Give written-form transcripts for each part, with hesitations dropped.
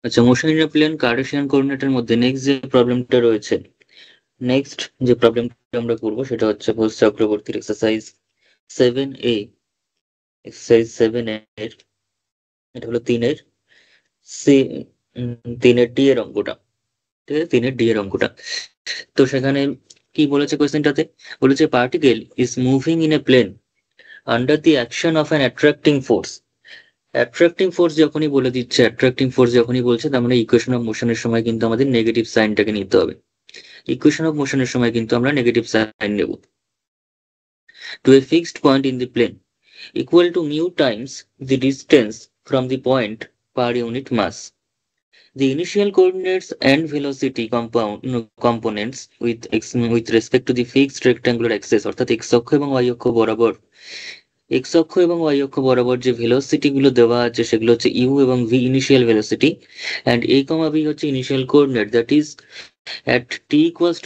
আচ্ছা, motion in a plane Cartesian কোঅর্ডিনেটের মধ্যে নেক্সট যে প্রবলেমটা রয়েছে, নেক্সট যে প্রবলেমটা আমরা করবো সেটা হচ্ছে ঘোষ চক্রবর্তীর এক্সারসাইজ 7A। এক্সারসাইজ 7 এর এটা হলো সি 3 এর ডি এর অঙ্কটা। ঠিক আছে, 3 এর ডি এর অঙ্কটা। তো সেখানে কি বলেছে কোয়েশ্চেনটাতে? বলেছে particle is moving in a plane under the action of an attracting force. Attracting force যখনই বলে দিচ্ছে, অ্যাট্রাক্টিং ফোর্স যখনই বলছে, তার মানে ইকুয়েশন অফ মোশনের সময় কিন্তু আমাদের নেগেটিভ সাইনটাকে নিতে হবে। ইকুয়েশন অফ মোশনের সময় কিন্তু আমরা নেগেটিভ সাইন নেব। To a fixed point in the plane equal to mu times the distance from the point per unit mass. The initial coordinates and velocity components with respect to the fixed rectangular axis অর্থাৎ x অক্ষ এবং y অক্ষ বরাবর, যে velocity গুলো দেওয়া আছে সেগুলো হচ্ছে u এবং v initial velocity, and a, b হচ্ছে initial coordinate, that is at t equals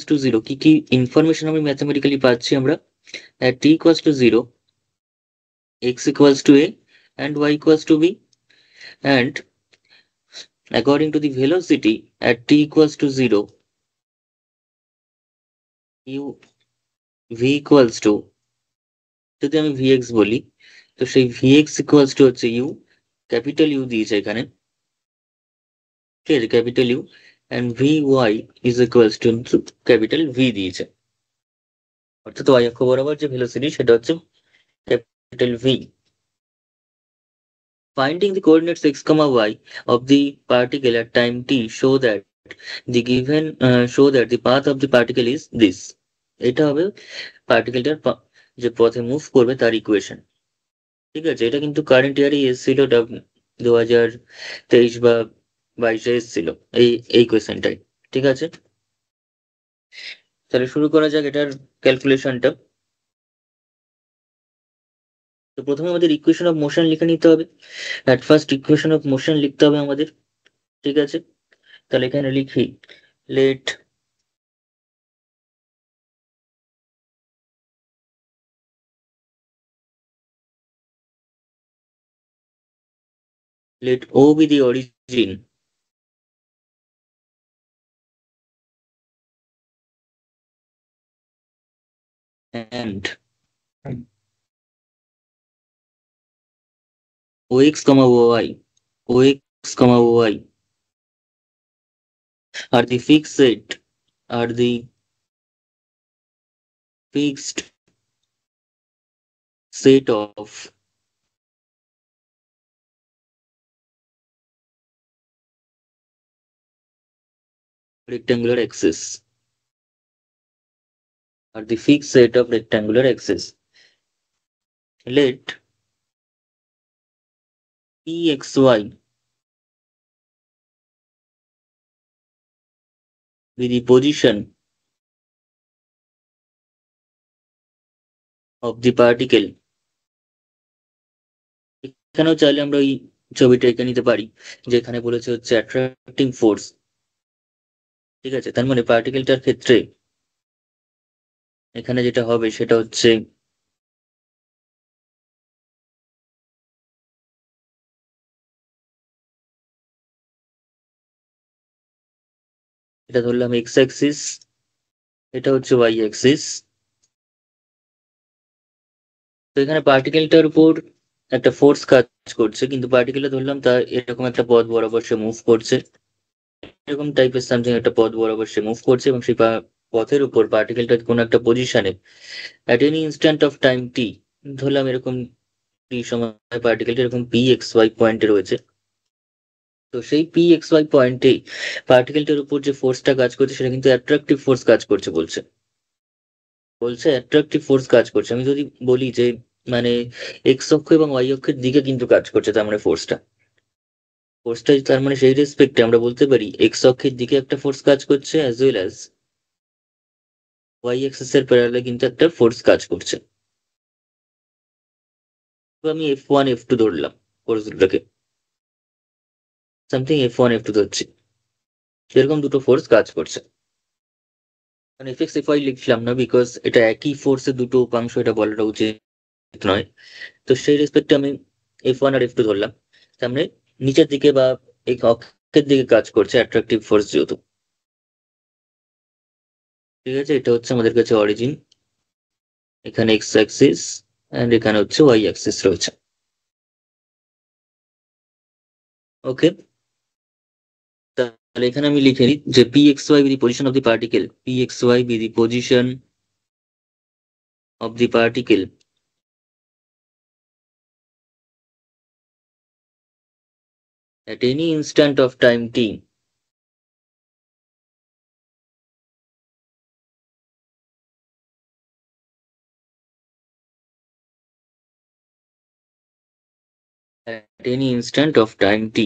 to 0, কি কি ইনফরমেশন আমি ম্যাথমেটিক্যালি পাচ্ছি আমরা? at t equals to 0, x equals to a and y equals to b, and according to the velocity at t equals to 0, u v equals to, যদি আমি vx বলি, তো সেই vx equals to হচ্ছে u, capital U দিয়েছে এখানে, ঠিক আছে, capital U, and vy is equals to capital V দিয়েছে, অর্থাৎ y অক্ষ বরাবর যে ভেলোসিটি সেটা হচ্ছে capital V. Finding the coordinates x, y of the particle at time t show that the path of the particle is this. এটা হবে পার্টিকেলটার যে পথে মুভ করবে তার ইকুয়েশন। ঠিক আছে, এটা কিন্তু কারেন্ট ইয়ারই এসেছিল, 2023 বা 22-এ এসেছিল এই কোয়েশ্চেনটাই। ঠিক আছে, তাহলে শুরু করা যাক এটার ক্যালকুলেশনটা। তো প্রথমে আমাদের ইকুয়েশন অফ মোশন লিখে নিতে হবে। At first equation of motion লিখতে হবে আমাদের। ঠিক আছে, তাহলে এখানে লিখি late O be the origin and OX, OY are the fixed set of rectangular axes. Let PXY be the position of the particle. এখানেও চাইলে আমরা ওই ছবিটা এঁকে নিতে পারি, যেখানে বলেছে হচ্ছে অ্যাট্রাক্টিং ফোর্স। ঠিক আছে, তার মানে পার্টিকেলটার ক্ষেত্রে এখানে যেটা হবে সেটা হচ্ছে এটা ধরলাম এক্স অ্যাক্সিস, এটা হচ্ছে ওয়াই অ্যাক্সিস। তো এখানে পার্টিকেলটার উপর একটা ফোর্স কাজ করছে, কিন্তু পার্টিকেলটা ধরলাম তা এরকম একটা পথ বরাবর সে মুভ করছে, এরকম টাইপের সামথিং একটা পথ বরাবর সে মুভ করছে, এবং সেই পথের উপর পার্টিকেলটা কোনো একটা পজিশনে at any instant of time t, ধরলাম এরকম টি সময় পার্টিকেলটা এরকম পি এক্স ওয়াই পয়েন্টে রয়েছে। তো সেই পি এক্স ওয়াই পয়েন্টে পার্টিকেলটার উপর যে ফোর্সটা কাজ করছে সেটা কিন্তু অ্যাট্রাকটিভ ফোর্স কাজ করছে বলছে অ্যাট্রাকটিভ ফোর্স কাজ করছে। আমি যদি বলি যে মানে এক্স অক্ষ এবং ওয়াই অক্ষের দিকে কিন্তু কাজ করছে, তার মানে ফোর্সটা তার মানে সেই রেসপেক্টে আমরা বলতে পারি এক্স অক্ষের দিকে একটা ফোর্স কাজ করছে, as well as y axis এর প্যারালালে কিন্তু একটা ফোর্স কাজ করছে। তো আমি F1 F2 ধরলাম, ফোর্সগুলোকে সামথিং F1 F2 ধরছি, এরকম দুটো ফোর্স কাজ করছে। মানে এফএক্স এফআই লিখলাম না, বিকজ এটা একই ফোর্সের দুটো উপাংশ, এটা বলাটা উচিত নয়। তো সেই রেসপেক্টে আমি F1 আর F2 ধরলাম। তার মানে নিচের দিকে বা এই অক্ষের দিকে কাজ করছে অ্যাট্রাকটিভ ফোর্স যেহেতু। ঠিক আছে, এটা হচ্ছে আমাদের কাছে অরিজিন। এখানে এক্স অ্যাক্সিস এন্ড এখানে হচ্ছে ওয়াই অ্যাক্সিস রয়েছে। ওকে, তাহলে এখানে আমি লিখে নিই যে P x y be the position of the particle, P x y be the position of the particle at any instant of time t, at any instant of time t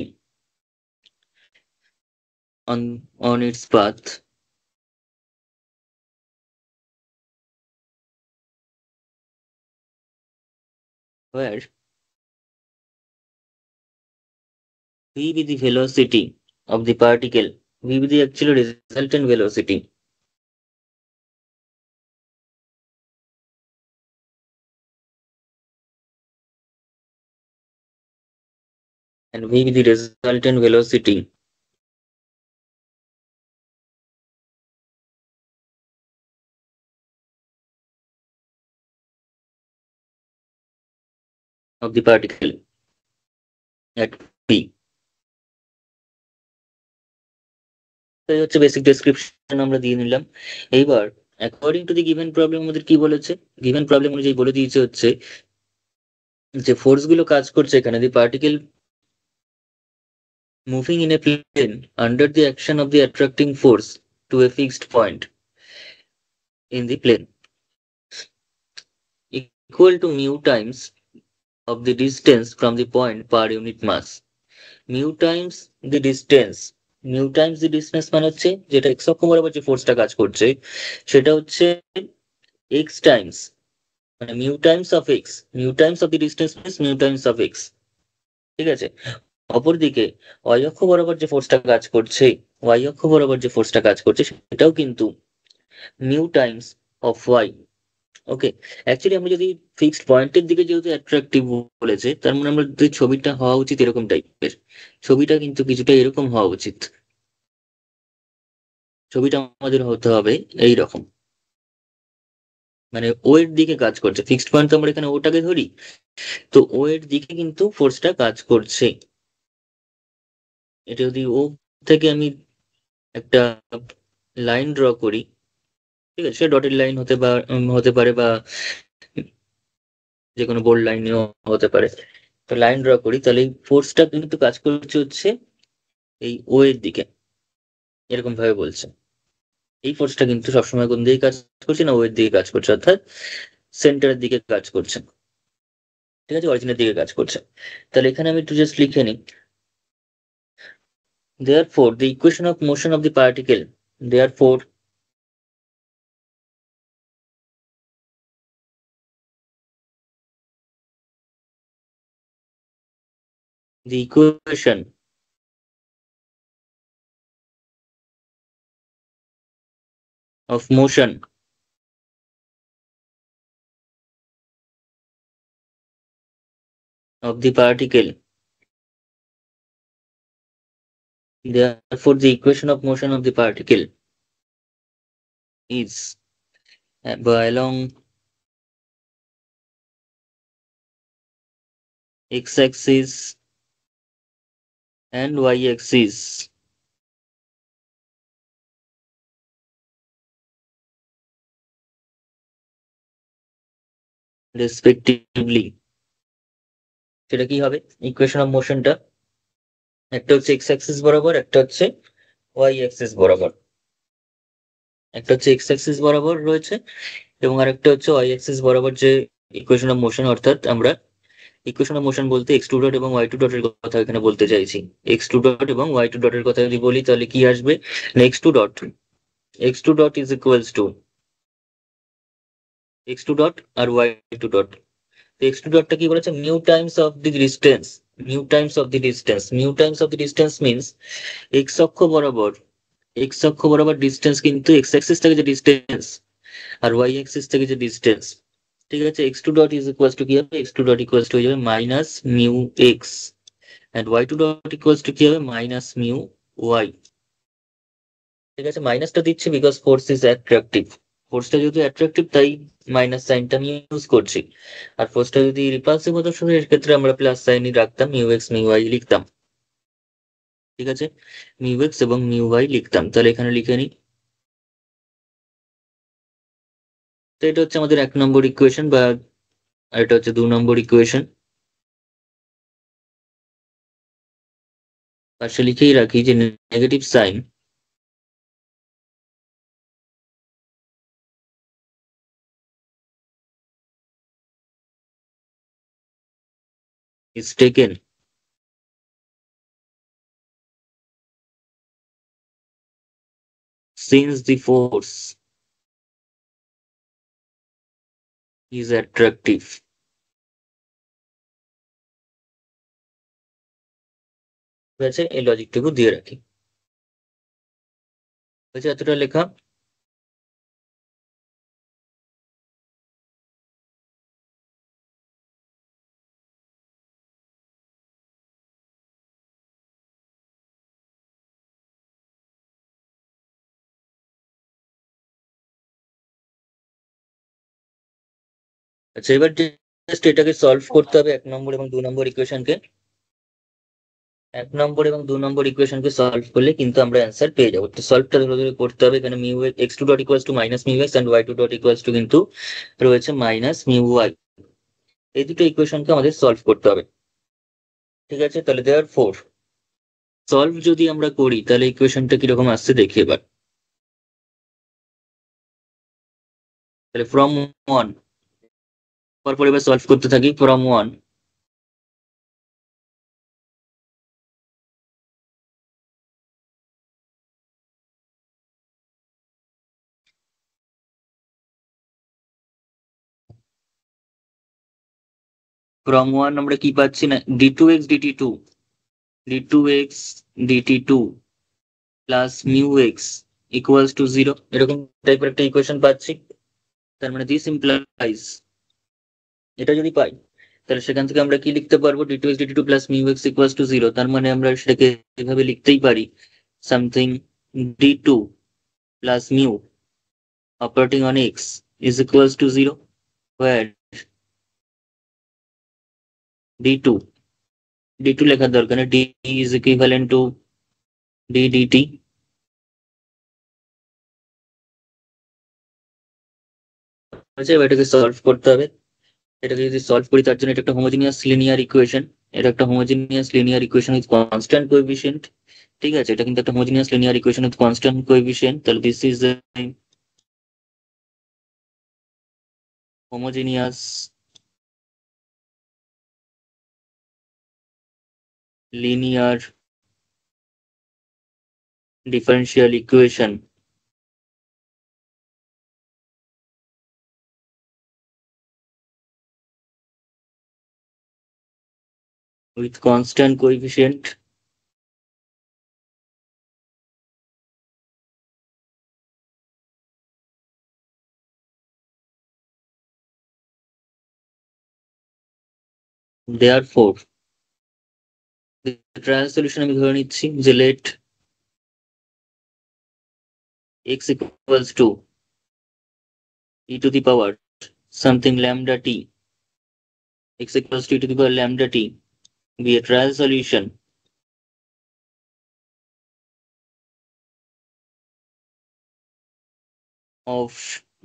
on its path where v be the velocity of the particle, v be the actual resultant velocity, and v be the resultant velocity of the particle at p। এই হচ্ছে basic description আমরা দিয়ে নিলাম। এইবার according to the given problem আমাদের কি বলেছে, given problem অনুযায়ী বলে দিয়েছে হচ্ছে যে ফোর্স গুলো কাজ করছে এখানে the particle moving in a plane under the action of the attracting force to a fixed point in the plane equal to mu times of the distance from the point per unit mass। mu times the distance, mu times the distance মানে হচ্ছে যেটা x অক্ষ বরাবর যে ফোর্সটা কাজ করছে সেটা হচ্ছে x times, মানে mu times of x, mu times of the distance means mu times of x। ঠিক আছে, অপরদিকে y অক্ষ বরাবর যে ফোর্সটা কাজ করছে, y অক্ষ বরাবর যে ফোর্সটা কাজ করছে সেটাও কিন্তু mu times of y। Okay, actually আমরা যদি ফিক্সড পয়েন্টের দিকে যেহেতু অ্যাট্রাকটিভ বলেছে তার মানে আমাদের ছবিটা হওয়া উচিত এরকম টাইপের। ছবিটা কিন্তু কিছুটা এরকম হওয়া উচিত, ছবিটা আমাদের হতে হবে এই রকম, মানে ও এর দিকে কাজ করছে। ফিক্সড পয়েন্ট তো আমরা এখানে ওটাকে ধরি, তো ও এর দিকে কিন্তু ফোর্সটা কাজ করছে। এটা যদি ও থেকে আমি একটা লাইন ড্র করি, ঠিক আছে, ডটেড লাইন হতে পারে বা যে কোনো বোল্ড লাইনেও হতে পারে। তো লাইন ড্র করি তাহলে এই ফোর্সটা কিন্তু কাজ করছে হচ্ছে এই ও এর দিকে, এরকম ভাবে বলছে। এই ফোর্সটা কিন্তু সবসময় কোন দিকে কাজ করছে না, ও এর দিকে কাজ করছে, অর্থাৎ সেন্টারের দিকে কাজ করছে। ঠিক আছে, অরিজিনের দিকে কাজ করছে। তাহলে এখানে আমি একটু জাস্ট লিখে নিই, therefore the equation of motion of the particle, therefore the equation of motion of the particle, therefore the equation of motion of the particle is along x-axis and y-axis respectively। সেটা কি হবে equation of মোশনটা? একটা হচ্ছে x axis বরাবর, একটা হচ্ছে Y axis বরাবর। একটা হচ্ছে এক্স অ্যাক্সিস বরাবর রয়েছে এবং আরেকটা হচ্ছে ওয়াই অ্যাক্সিস বরাবর যে ইকুয়েশন অফ মোশন, অর্থাৎ আমরা ইকুয়েশন অফ মোশন বলতে এক্স টু ডট এবং ওয়াই টু ডটের কথা এখানে বলতে চাইছি। এক্স টু ডট এবং ওয়াই টু ডটের কথা যদি বলি তাহলে কি আসবে, x two dot, x two dot is equals to x two dot আর y two dot. X two ডটটা কি বলেছে, mu times of the distance, mu times of the distance, mu times of the distance means x অক্ষ বরাবর, x অক্ষ বরাবর distance কিন্তু x Axis থেকে যে ডিস্টেন্স আর ওয়াই অ্যাক্সিস থেকে যে ডিস্টেন্স। ঠিক আছে, x two dot is equals to কি হবে, x two dot equals to হয়ে যাবে minus mu x and y2 dot equals to কি হবে মাইনাস মিউ y। ঠিক আছে, মাইনাসটা দিচ্ছি বিকজ ফোর্স ইজ অ্যাট্রাকটিভ। ফোর্সটা যেহেতু অ্যাট্রাকটিভ তাই মাইনাস সাইনটা আমি ইউজ করছি। আর ফোর্সটা যদি রিপালসিভ হতো এর ক্ষেত্রে আমরা প্লাস সাইনই রাখতাম, মিউ এক্স মিউ ওয়াই লিখতাম। ঠিক আছে, মিউ এক্স এবং মিউ ওয়াই লিখতাম। তাহলে এখানে লিখে নিই। তো এটা হচ্ছে আমাদের 1 নম্বর ইকুয়েশন, বা এটা হচ্ছে 2 নম্বর ইকুয়েশন। পাশে লিখেই রাখি যে negative sign is taken since the force is attractive। ঠিক আছে, এই লজিকটুকু দিয়ে রাখি। হয়েছে এতটা লেখা। আচ্ছা, এবার জাস্ট এটাকে সলভ করতে হবে 1 নম্বর এবং 2 নম্বর ইকুয়েশনকে। 1 নম্বর এবং 2 নম্বর ইকুয়েশনকে সলভ করলে কিন্তু আমরা অ্যান্সার পেয়ে যাবো। তো সলভটা ধরে ধরে করতে হবে। এখানে mu x two dot equals to minus mu x and y two dot equals to কিন্তু রয়েছে মাইনাস মিউ ওয়াই। এই দুটো ইকুয়েশনকে আমাদের সলভ করতে হবে। ঠিক আছে, তাহলে দেয়ার ফোর সলভ যদি আমরা করি তাহলে ইকুয়েশনটা কিরকম আসছে দেখি এবার। তাহলে ফ্রম ওয়ান, পরপর এবার সলভ করতে থাকি। ফ্রম ওয়ান, আমরা কি পাচ্ছি না, d two x dt two, d two x dt two plus mu x equals to zero, এরকম টাইপের একটা ইকুয়েশন পাচ্ছি। তার মানে দিস ইমপ্লাইজ, এটা যদি পাই তাহলে সেখান থেকে আমরা কি লিখতে পারবো, d two x dt two plus mu x equals to zero. তার মানে আমরা সেটাকে এভাবে লিখতেই পারি, something d two plus mu operating on x is equals to zero, or d two, d two লেখার দরকার নেই, d is equivalent to d dt. আচ্ছা, এবার এটাকে সলভ করতে হবে। এটাকে যদি সলভ করি তার জন্য এটা একটা হোমোজিনিয়াস লিনিয়ার ইকুয়েশন। এটা একটা homogeneous linear equation with constant coefficient. ঠিক আছে, এটা কিন্তু একটা homogeneous linear equation with constant coefficient. তাহলে this is homogeneous linear differential equation with constant coefficient. Therefore trial solution আমি ধরে নিচ্ছি যে let x equals to e to the power something lambda t, x equals to e to the power lambda t be a trial solution of,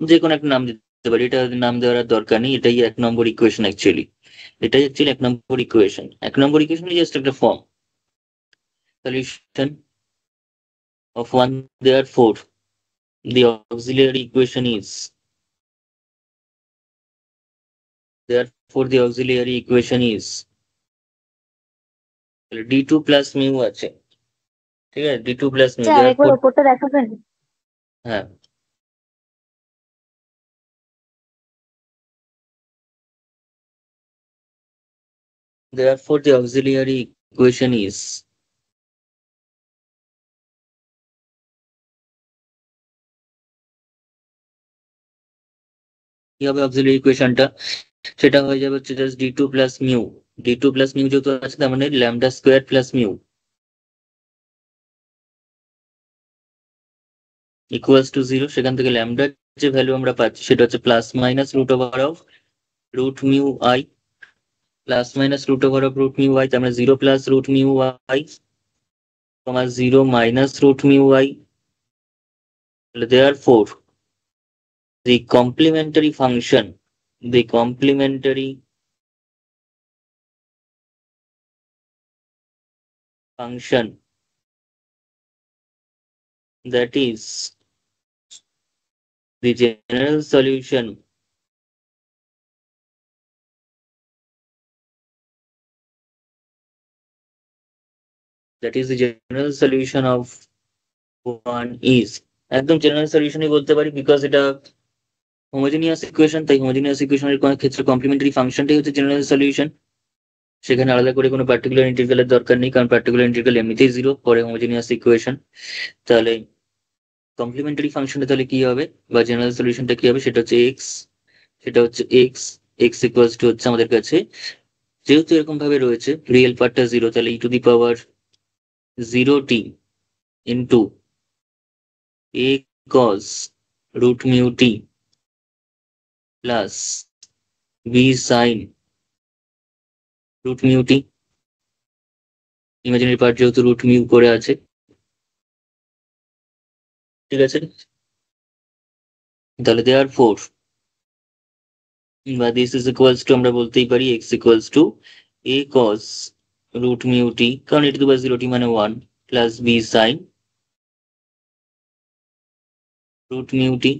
যে কোনো একটা নাম দিতে পারি, এটা নাম দেওয়ার দরকার নেই, এটাই 1 নম্বর ইকুয়েশন অ্যাকচুয়ালি। এটাই অ্যাকচুয়ালি 1 নম্বর ইকুয়েশন। 1 নম্বর ইকুয়েশন জাস্ট একটা form solution of one, therefore the auxiliary equation is, therefore the auxiliary equation is d two plus mu আছে। ঠিক আছে, ডি টু প্লাস মিউ, একবার ওপরটা দেখাবেন? হ্যাঁ, therefore the auxiliary equation is, কি হবে অক্সিলারি ইকুয়েশনটা, সেটা হয়ে যাবে হচ্ছে just d two plus mu d2 plus mu যেহেতু আছে তার মানে lambda square plus mu equals to 0। সেখান থেকে ল্যামডার যে ভ্যালু আমরা পাচ্ছি সেটা হচ্ছে plus minus root over of root mu i, plus minus root over of root mu i, তার মানে 0 plus root mu i comma 0 minus root mu i. Therefore the complementary function that is the general solution of one is, একদম general সলিউশনই বলতে পারি because এটা homogeneous equation, তাই homogeneous ইকুয়েশনের ক্ষেত্রে complimentary ফাংশনটাই হচ্ছে জেনারেল সলিউশন। সেখানে আলাদা করে কোনো পার্টিকুলার ইন্টিগ্রালের দরকার নেই, কারণ পার্টিকুলার ইন্টিগ্রাল এমনিতেই 0 পরে হোমোজেনিয়াস ইকুয়েশন। তাহলে কমপ্লিমেন্টারি ফাংশনটা তাহলে কি হবে বা জেনারেল সলিউশনটা কি হবে, সেটা হচ্ছে এক্স, এক্স ইকুয়ালস টু হচ্ছে আমাদের কাছে যেহেতু এরকম ভাবে রয়েছে রিয়েল পার্টটা 0, তাহলে e to the power 0t into a cos root mu t plus b sine root mu t, imaginary part যেহেতু রুট মিউ করে আছে, ঠিক আছে। তাহলে দেয়ার ফোর বা দিস ইজ ইকুয়ালস টু আমরা বলতেই পারি x equals to a cos root mu t, কারণ e to the power 0t মানে 1 plus b sine root mu t.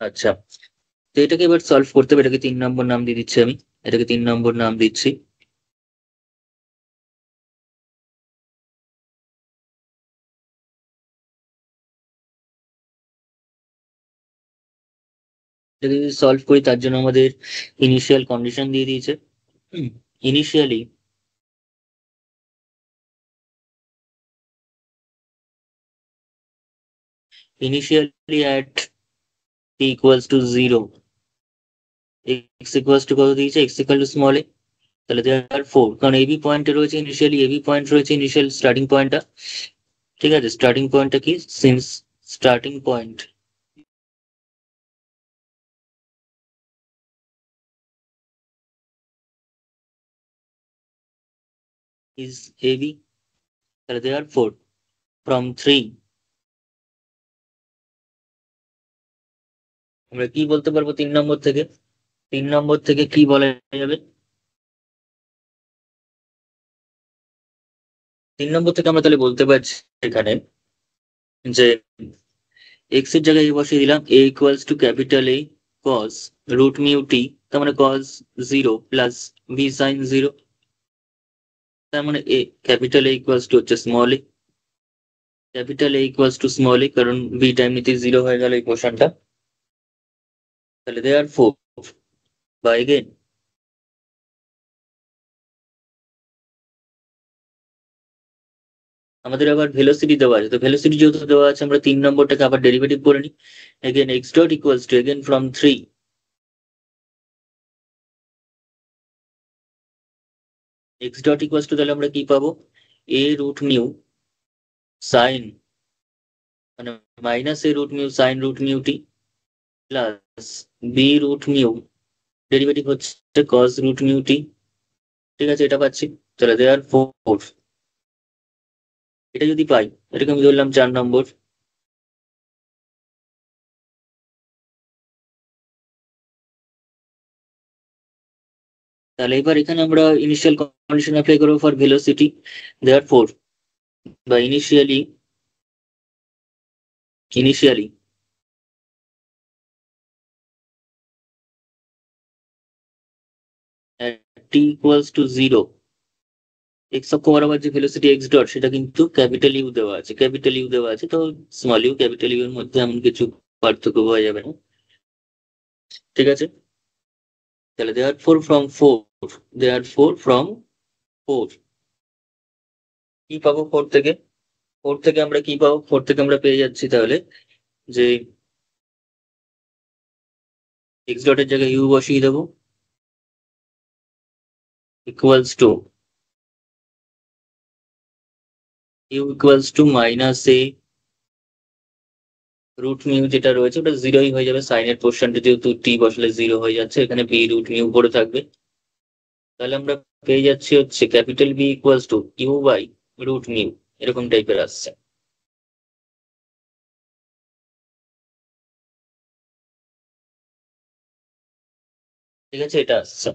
আচ্ছা, তো এটাকে এবার সলভ করতে হবে। এটাকে 3 নম্বর নাম দিয়ে দিচ্ছি আমি, এটাকে 3 নম্বর নাম দিচ্ছি। এটাকে যদি সলভ করি তার জন্য আমাদের ইনিশিয়াল কন্ডিশন দিয়ে দিয়েছে। Initially at t equals to 0, x equals to কত দিয়েছে, x equal to small a, তাহলে দেয়ার ফোর, কারণ এবি পয়েন্টে রয়েছে ইনিশিয়ালি, এবি পয়েন্ট রয়েছে ইনিশিয়াল স্টার্টিং পয়েন্টটা, ঠিক আছে। স্টার্টিং পয়েন্টটা কি, since starting point is a b, তাহলে দেয়ার ফোর ফ্রম 3 আমরা কি বলতে পারবো 3 নম্বর থেকে, 3 নম্বর থেকে কি বলা যাবে, 3 নম্বর থেকে আমরা তাহলে বলতে পারছি এখানে যে এক্স এর জায়গায় বসিয়ে দিলাম a equals to capital a cos root mu t, তার মানে কজ 0 প্লাস বি সাইন 0, তার মানে a capital a equals to হচ্ছে small a, capital a equals to small a, কারণ বি টাইম নিতে 0 হয়ে গেল ইকুয়েশনটা। তাহলে দেয়ার ফোর বা এগেন আমাদের আবার ভেলোসিটি দেওয়া আছে, তো ভেলোসিটি যেহেতু দেওয়া আছে আমরা 3 নম্বরটাকে আবার ডেরিভেটিভ করে নিই। Again x dot equals to again from 3 x dot equals to, তাহলে আমরা কি পাবো, এ রুট মিউ সাইন মানে minus a root mu sine root mu t plus b root mu derivative হচ্ছে কজ রুট মিউ টি, ঠিক আছে, এটা পাচ্ছি। তাহলে দেয়ার ফোর এটা যদি পাই, এটাকে আমি ধরলাম 4 নম্বর। তাহলে এবার এখানে আমরা ইনিশিয়াল কন্ডিশন অ্যাপ্লাই করবো ফর ভেলোসিটি, দেয়ার ফোর বা initially T equals to 0, x অক্ষ বরাবর যে ভেলোসিটি এক্স ডট সেটা কিন্তু ক্যাপিটাল ইউ দেওয়া আছে, ক্যাপিটাল ইউ দেওয়া আছে, তো স্মল ইউ ক্যাপিটাল ইউ এর মধ্যে এমন কিছু পার্থক্য পাওয়া যাবে না, ঠিক আছে। তাহলে দেয়ার ফোর ফ্রম ফোর কি পাবো 4 থেকে? 4 থেকে আমরা কি পাবো? 4 থেকে আমরা পেয়ে যাচ্ছি তাহলে যে এক্স ডটের জায়গায় ইউ বসিয়ে দেবো, equals to u equals to minus a root mu যেটা রয়েছে ওটা জিরোই হয়ে যাবে, সাইনের পোর্শনটা যেহেতু টি বসলে জিরো হয়ে যাচ্ছে, এখানে বি রুট মিউ পড়ে থাকবে। তাহলে আমরা পেয়ে যাচ্ছি হচ্ছে capital B equals to u by root mu, এরকম টাইপের আসছে। ঠিক আছে, এটা আসছে।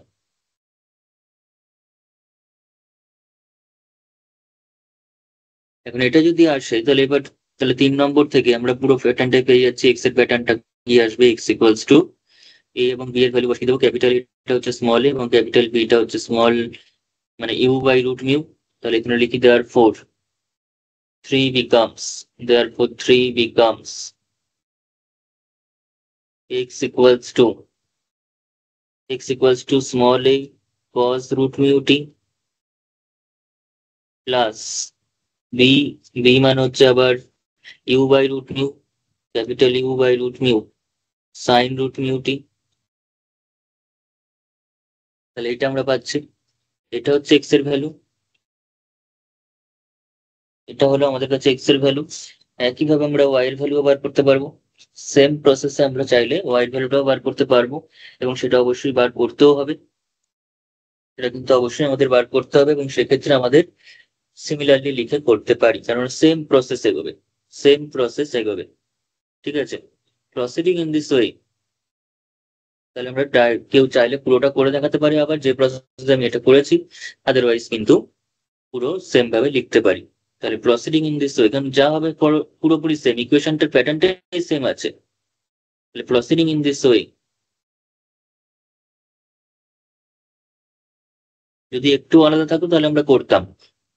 এখন এটা যদি আসে তাহলে এবার তাহলে 3 নম্বর থেকে আমরা পুরো প্যাটার্নটাই পেয়ে যাচ্ছি। এক্স এর প্যাটার্নটা কি আসবে? এক্স ইকুয়ালস টু এ এবং বি এর ভ্যালু বসিয়ে দেবো। ক্যাপিটাল এটা হচ্ছে স্মল এ এবং ক্যাপিটাল বি টা হচ্ছে স্মল মানে ইউ বাই রুট মিউ। তাহলে এখানে লিখি দেওয়ার four 3 becomes, therefore 3 becomes x equals to small a cos root mu t plus b, b মান হচ্ছে আবার u by root mu, capital U by root mu sin root mu t। তাহলে এটা আমরা পাচ্ছি, এটা হচ্ছে x এর ভ্যালু, এটা হলো আমাদের কাছে x এর ভ্যালু। একইভাবে আমরা y এর ভ্যালু বার করতে পারবো। সেম প্রসেসে আমরা চাইলে y এর ভ্যালুটাও বার করতে পারবো এবং সেটা অবশ্যই বার করতেও হবে। এটা কিন্তু অবশ্যই আমাদের বার করতে হবে এবং সেক্ষেত্রে আমাদের সিমিলারলি লিখে করতে পারি, কারণ সেম প্রসেস এগোবে, সেম প্রসেস এগোবে। ঠিক আছে, প্রসিডিং ইন দিস ওয়ে। তাহলে আমরা কেউ চাইলে পুরোটা করে দেখাতে পারি, আবার যে প্রসেস আমি এটা করেছি আদারওয়াইজ কিন্তু পুরো সেম ভাবে লিখতে পারি। তাহলে প্রসিডিং ইন দিস ওয়ে, কারণ যা হবে পুরোপুরি সেম, ইকুয়েশনটার প্যাটার্নটাই সেম আছে। তাহলে প্রসিডিং ইন দিস ওয়ে, যদি একটু আলাদা থাকতো তাহলে আমরা করতাম,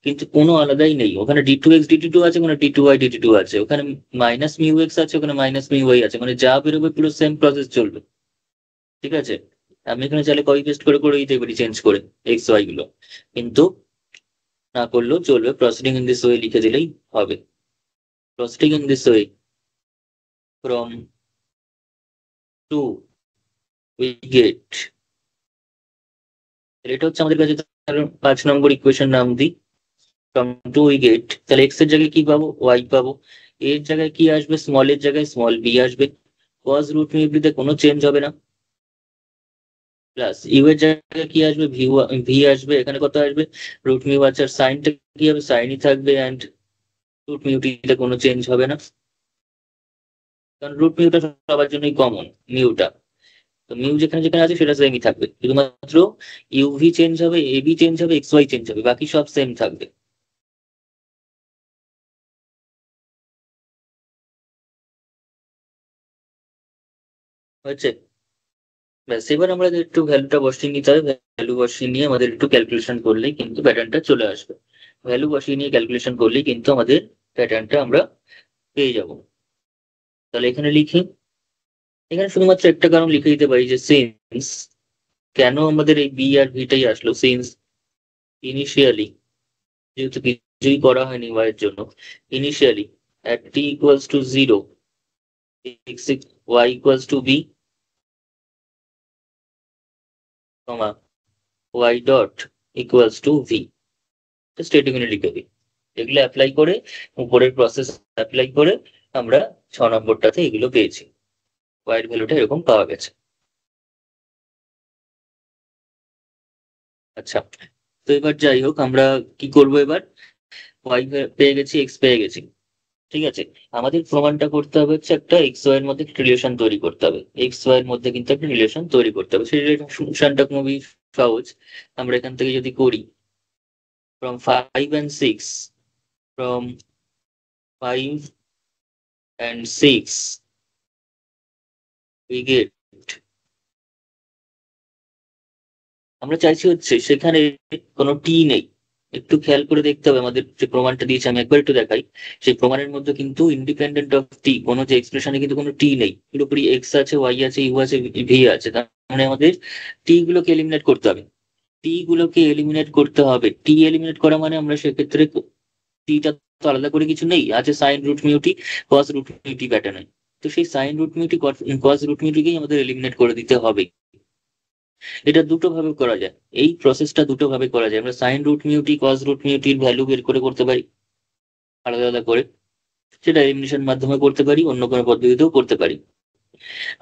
কিন্তু কোনো আলাদাই নেই। ওখানে d2x dt2 আছে, ওখানে d2y dt2 আছে, ওখানে মাইনাস মিউ এক্স আছে, ওখানে মাইনাস মিউ ওয়াই আছে, মানে যা বেরোবে পুরো সেম প্রসেস চলবে। ঠিক আছে, আমি এখানে চাইলে কপি পেস্ট করে করে দিতে পারি চেঞ্জ করে এক্স ওয়াই গুলো, কিন্তু না করলেও চলবে, প্রসিডিং ইন দিস ওয়ে লিখে দিলেই হবে। Proceeding in this way from two we get, এটা হচ্ছে আমাদের কাছে 5 নম্বর ইকুয়েশন নাম দিই। ফ্রম টু উই গেট, তাহলে এক্স এর জায়গায় কি পাবো? ওয়াই পাবো। এর জায়গায় কি আসবে? স্মল এর জায়গায় স্মল বি আসবে। কজ রুট মিউতে কোনো চেঞ্জ হবে না। প্লাস ইউ এর জায়গায় কি আসবে? ভি আসবে। এখানে কত আসবে? রুট মিউ আছে, আর সাইনটা কি হবে? সাইনই থাকবে, অ্যান্ড রুট মিউটিতে কোনো চেঞ্জ হবে না, কারণ রুট মিউটা সবার জন্যই কমন, মিউটা। তো মিউ যেখানে যেখানে আছে সেটা সেমই থাকবে, শুধুমাত্র ইউভি চেঞ্জ হবে, এবি চেঞ্জ হবে, এক্স ওয়াই চেঞ্জ হবে, বাকি সব সেম থাকবে। হচ্ছে, ব্যাস এবার আমরা একটু ভ্যালুটা বসিয়ে নিতে হবে। ভ্যালু বসিয়ে নিয়ে আমাদের একটু ক্যালকুলেশন করলেই কিন্তু প্যাটার্নটা চলে আসবে। ভ্যালু বসিয়ে নিয়ে ক্যালকুলেশন করলেই কিন্তু আমাদের প্যাটার্নটা আমরা পেয়ে যাব। তাহলে এখানে লিখি, এখানে শুধুমাত্র একটা কারণ লিখে দিতে পারি যে সিন্স, কেন আমাদের এই বি আর ভিটাই আসলো? সিন্স ইনিশিয়ালি যেহেতু কিছুই করা হয়নি y এর জন্য, initially at t equals to 0 x y equals to b, comma y dot equals to v, স্টেটমেন্টে লিখে দিই। এগুলো অ্যাপ্লাই করে, উপরের প্রসেস অ্যাপ্লাই করে আমরা 6 নম্বরটাতে এগুলো পেয়েছি, y এর ভ্যালুটা এরকম পাওয়া গেছে। আচ্ছা, তো এবার যাই হোক, আমরা কি করব এবার? y পেয়ে গেছি, x পেয়ে গেছি। ঠিক আছে, আমাদের প্রমাণটা করতে হবে হচ্ছে একটা এক্স ওয়াই এর মধ্যে রিলেশন তৈরি করতে হবে। এক্স ওয়াই এর মধ্যে কিন্তু একটা রিলেশন তৈরি করতে হবে, সেই রিলেশনটা খুবই সহজ। আমরা এখান থেকে যদি করি, from 5 and 6, from 5 and 6 we get, আমরা চাইছি হচ্ছে সেখানে কোনো টি নেই। একটু খেয়াল করে দেখতে হবে, আমাদের যে প্রমাণটা দিয়েছে আমি একবার একটু দেখাই। সেই প্রমাণের মধ্যে কিন্তু ইন্ডিপেন্ডেন্ট অফ টি, কোনো যে এক্সপ্রেশনে কিন্তু কোনো টি নেই, পুরোপুরি এক্স আছে, ওয়াই আছে, ইউ আছে, ভি আছে। তার মানে আমাদের টি গুলোকে এলিমিনেট করতে হবে। টি গুলোকে এলিমিনেট করতে হবে, টি এলিমিনেট করা মানে আমরা সেক্ষেত্রে টিটা তো আলাদা করে কিছু নেই, আছে সাইন রুট মিউ টি কস রুট মিউ টি প্যাটার্নে। তো সেই সাইন রুট মিউ টি কস রুট মিউ টিকেই আমাদের এলিমিনেট করে দিতে হবে। এটা দুটো ভাবে করা যায়, এই প্রসেসটা দুটো ভাবে করা যায়। আমরা সাইন রুট মিউ টি কস রুট মিউ টির ভ্যালু বের করে করতে পারি আলাদা আলাদা করে, সেটা এলিমিনেশন মাধ্যমে করতে পারি, অন্য কোনো পদ্ধতিতেও করতে পারি।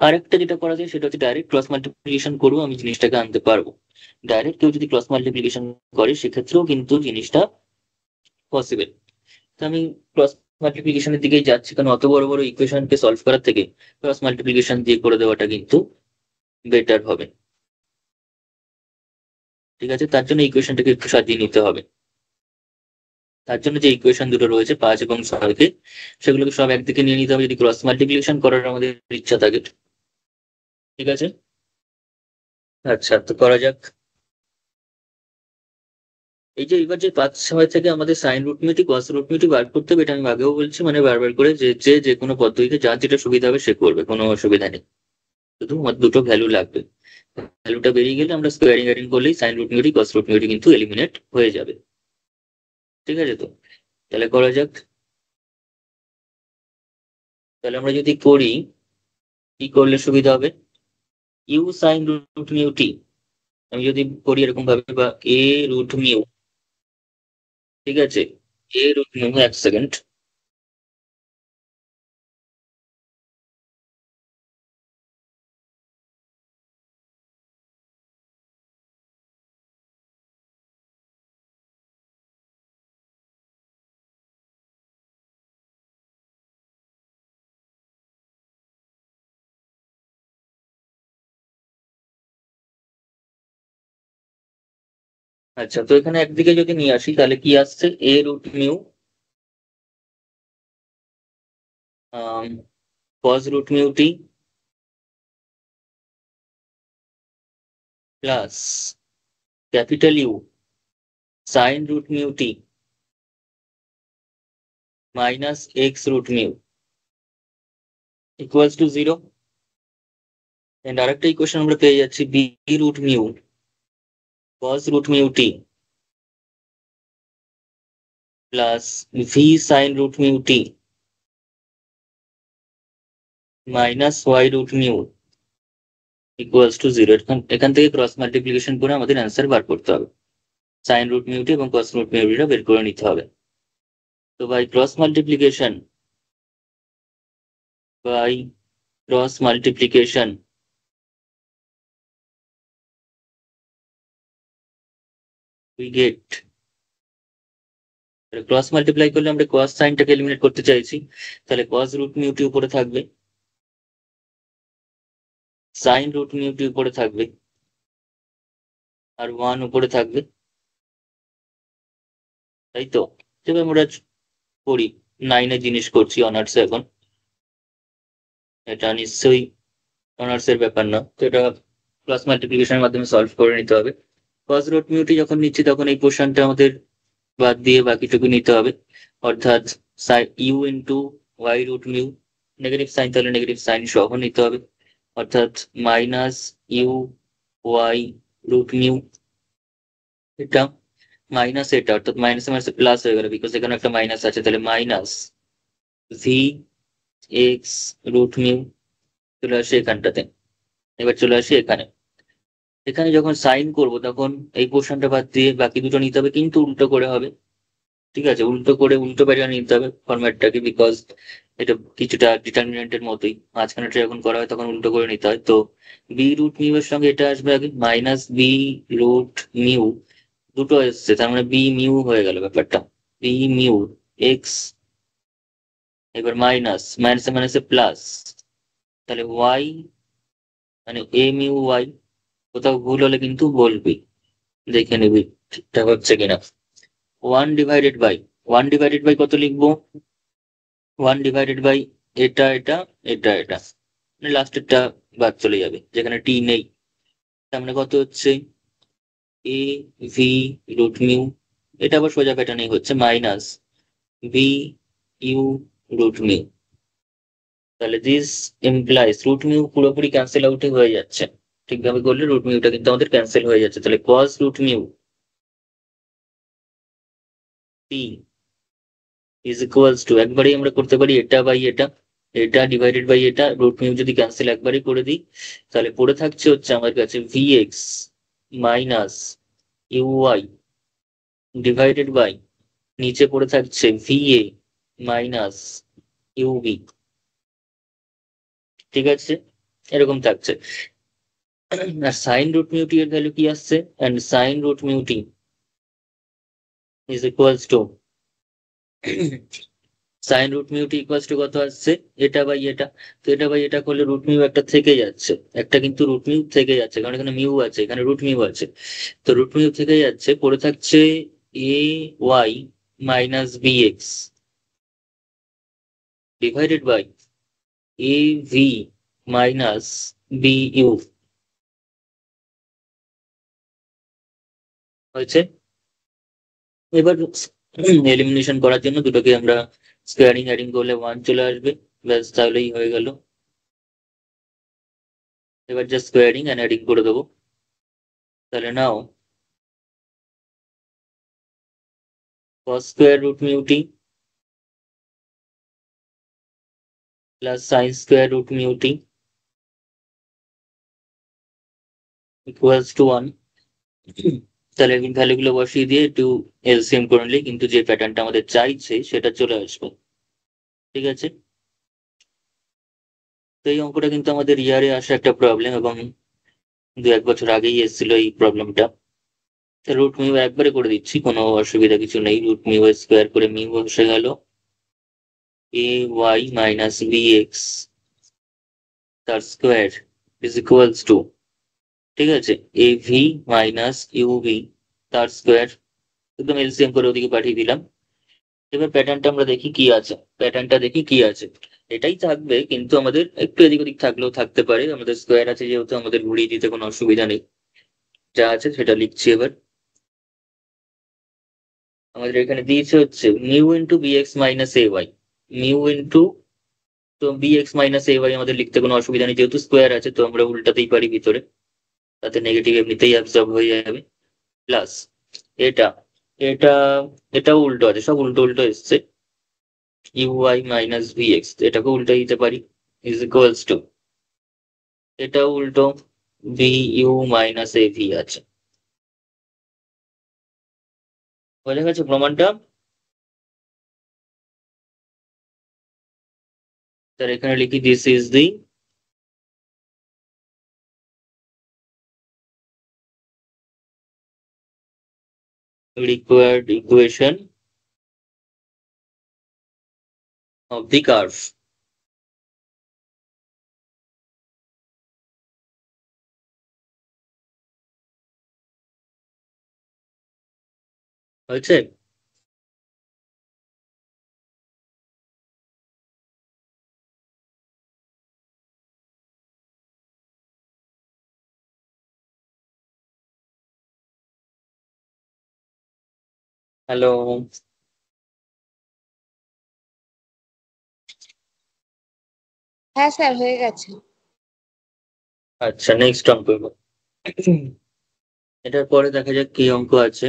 আর একটা যেটা করা যায় সেটা হচ্ছে ডাইরেক্ট ক্রস মাল্টিপ্লিকেশন করবো, আমি জিনিসটাকে আনতে পারবো। ডাইরেক্ট কেউ যদি ক্রস মাল্টিপ্লিকেশন করে সেক্ষেত্রেও কিন্তু জিনিসটা পসিবল। তো আমি ক্রস মাল্টিপ্লিকেশনের দিকেই যাচ্ছি, কারণ অত বড় বড় ইকুয়েশনকে সলভ করার থেকে ক্রস মাল্টিপ্লিকেশন দিয়ে করে দেওয়াটা কিন্তু বেটার হবে। ঠিক আছে, তার জন্য ইকুয়েশনটাকে একটু সাজিয়ে নিতে হবে। তার জন্য যে ইকুয়েশন দুটো রয়েছে 5 এবং 6কে, সেগুলোকে সব একদিকে নিয়ে নিতে হবে যদি ক্রস মাল্টিপ্লিকেশন করার আমাদের ইচ্ছা থাকে। ঠিক আছে, আচ্ছা তো করা যাক। এই যে এবার যে 5 6 থেকে আমাদের সাইন রুট মিউটি কস রুট মিউটি বার করতে হবে, এটা আমি আগেও বলছি, মানে বারবার করে, যে যে যে কোনো পদ্ধতিতে যার যেটা সুবিধা হবে সে করবে, কোনো অসুবিধা নেই। শুধু আমার দুটো ভ্যালু লাগবে, ভ্যালুটা বেরিয়ে গেলে আমরা স্কোয়ারিং অ্যারিং করলেই সাইন রুট মিউটি কস রুট মিউটি কিন্তু এলিমিনেট হয়ে যাবে। ঠিক আছে, তো তাহলে করা যাক। তাহলে আমরা যদি করি, কি করলে সুবিধা হবে? ইউ সাইন রুট মিউটি আমি যদি করি এরকম ভাবে, বা এ রুট মিউ, ঠিক আছে, এ রুট মিউ, এক সেকেন্ড। আচ্ছা, তো এখানে একদিকে যদি নিয়ে আসি তাহলে কি আসছে? A root mu cos root mu t plus capital u sine root mu t minus x root mu equals to 0। And আরেকটা ইকুয়েশন আমরা পেয়ে যাচ্ছি, b root mu cos root mu t plus v sine root mu t minus y root mu equals to 0। এখান এখান থেকে cross multiplication করে আমাদের answer বার করতে হবে, সাইন রুট মিউটি এবং কস রুট মিউটিটা বের করে নিতে হবে। তো by cross multiplication, by cross multiplication we get, cross multiply করলে আমরা কস সাইনটাকে এলিমিনেট করতে চাইছি, তাহলে কস রুট মিউটি উপরে থাকবে, সাইন রুট মিউটি উপরে থাকবে, আর 1 উপরে থাকবে, তাই তো? যেটা আমরা করি, 9-এ জিনিস করছি অনার্সে এখন, এটা নিশ্চয়ই অনার্সের ব্যাপার না, তো এটা ক্রস মাল্টিপ্লিকেশনের মাধ্যমে সলভ করে নিতে হবে। কস রুট মিউটি যখন নিচ্ছি তখন এই পোর্শনটা আমাদের বাদ দিয়ে বাকিটুকু নিতে হবে, অর্থাৎ u into y root mu, negative sign তাহলে নেগেটিভ সাইন সহ নিতে হবে, অর্থাৎ minus u y root mu, এটা মাইনাস এটা, অর্থাৎ মাইনাস মাইনাস প্লাস হয়ে গেল, বিকজ এখানে একটা মাইনাস আছে, তাহলে minus v x root mu চলে আসে এখানটাতে। এবার চলে আসি এখানে, এখানে যখন সাইন করব তখন এই পোর্শনটা বাদ দিয়ে বাকি দুটো নিতে হবে, কিন্তু উল্টো করে হবে। ঠিক আছে, উল্টো করে উল্টো প্যাটার্ন নিতে হবে ফরম্যাটটাকে, বিকজ এটা কিছুটা ডিটারমিনেন্টের মতোই, মাঝখানেটা যখন করা হয় তখন উল্টো করে নিতে হয়। তো বি রুট মিউ এর সঙ্গে এটা আসবে আগে, মাইনাস বি রুট মিউ, দুটো এসছে তার মানে বি মিউ হয়ে গেল ব্যাপারটা, বি মিউ এক্স, এবার মাইনাস মাইনাসে মাইনাসে প্লাস, তাহলে ওয়াই মানে এ মিউ ওয়াই। কোথাও ভুল হলে কিন্তু বলবি, দেখে নিবি ঠিকঠাক হচ্ছে কিনা। 1/, 1/, কত লিখবো? 1/, এটা এটা এটা এটা, মানে লাস্টেরটা বাদ চলে যাবে যেখানে টি নেই, তার মানে কত হচ্ছে? এ ভি রুট মিউ, এটা আবার সোজা প্যাটার্নেই হচ্ছে, minus b u root mu. তাহলে দিস এমপ্লয়িজ রুট মিউ পুরোপুরি ক্যান্সেল আউট হয়ে যাচ্ছে, ঠিকভাবে করলে রুট মিউটা কিন্তু আমাদের ক্যান্সেল হয়ে যাচ্ছে, তাহলে cos root mu t is equals to, একবারই আমরা করতে পারি এটা বাই এটা, এটা ডিভাইডেড বাই এটা, রুট মিউ যদি ক্যান্সেল একবারই করে দিই, তাহলে পড়ে থাকছে হচ্ছে আমার কাছে v x minus u i divided by, নিচে পড়ে থাকছে ভিএ মাইনাস ইউবি। ঠিক আছে, এরকম থাকছে। আর সাইন রুট মিউটি এর ভ্যালু কি আসছে, and sine root mu t is equals to sine root mu t equals to কত আসছে, এটা বাই এটা। তো এটা বাই এটা করলে রুট মিউ একটা থেকে যাচ্ছে, একটা কিন্তু রুট মিউ থেকে যাচ্ছে, কারণ এখানে মিউ আছে, এখানে রুট মিউ আছে। তো রুট মিউ থেকে যাচ্ছে, পড়ে থাকছে a y minus b x divided by a v minus b u. হয়েছে। এবার এলিমিনেশন করার জন্য দুটোকে আমরা স্কোয়ারিং অ্যাডিং করলে 1 চলে আসবে, ব্যাস তাহলেই হয়ে গেল। এবার জাস্ট স্কোয়ারিং অ্যান্ড অ্যাডিং করে দেবো। তাহলে now cos square root mu t plus sine square root mu t equals to 1। তাহলে ভ্যালুগুলো বসিয়ে দিয়ে একটু এলসিএম করে নিলে কিন্তু যে প্যাটার্নটা আমাদের চাইছে সেটা চলে আসবে। ঠিক আছে, তো এই অঙ্কটা কিন্তু আমাদের ইয়ারে আসা একটা প্রবলেম, এবং 2-1 বছর আগেই এসেছিল এই প্রবলেমটা। রুট মিউ একবারে করে দিচ্ছি, কোনো অসুবিধা কিছু নেই। রুট মিউ স্কোয়ার করে মিউ বসে গেল এ ওয়াই মাইনাস বি এক্স তার স্কোয়ার ইজ ইকুয়ালস টু, ঠিক আছে, এ ভি মাইনাস ইউ ভি তার স্কোয়ার, একদম এলসিএম করে ওদিকে পাঠিয়ে দিলাম। এবার প্যাটার্নটা আমরা দেখি কি আছে, প্যাটার্নটা দেখি কি আছে। এটাই থাকবে, কিন্তু আমাদের একটু এদিক ওদিক থাকলেও থাকতে পারে, আমাদের স্কোয়ার আছে যেহেতু আমাদের ঘুরিয়ে দিতে কোনো অসুবিধা নেই। যা আছে সেটা লিখছি এবার। আমাদের এখানে দিয়েছে হচ্ছে mu into b x minus a y, mu into, তো b x minus a y আমাদের লিখতে কোনো অসুবিধা নেই, যেহেতু স্কোয়ার আছে তো আমরা উল্টাতেই পারি ভিতরে, তাতে নেগেটিভ এমনিতেই অ্যাবজর্ব হয়ে যাবে। প্লাস এটা, এটা, এটাও উল্টো আছে, সব উল্টো উল্টো এসছে, ইউআই মাইনাস ভি এক্স এটাকে উল্টো দিতে পারি, ইজ ইকুয়ালস টু, এটাও উল্টো, v u minus a v আছে। বোঝা গেছে প্রমাণটা? তার এখানে লিখি this is the required equation of the curve. হয়েছে? হ্যালো। হ্যাঁ স্যার, হয়ে গেছে। আচ্ছা, নেক্সট অঙ্ক এবার। এটার পরে দেখা যাক কি অঙ্ক আছে।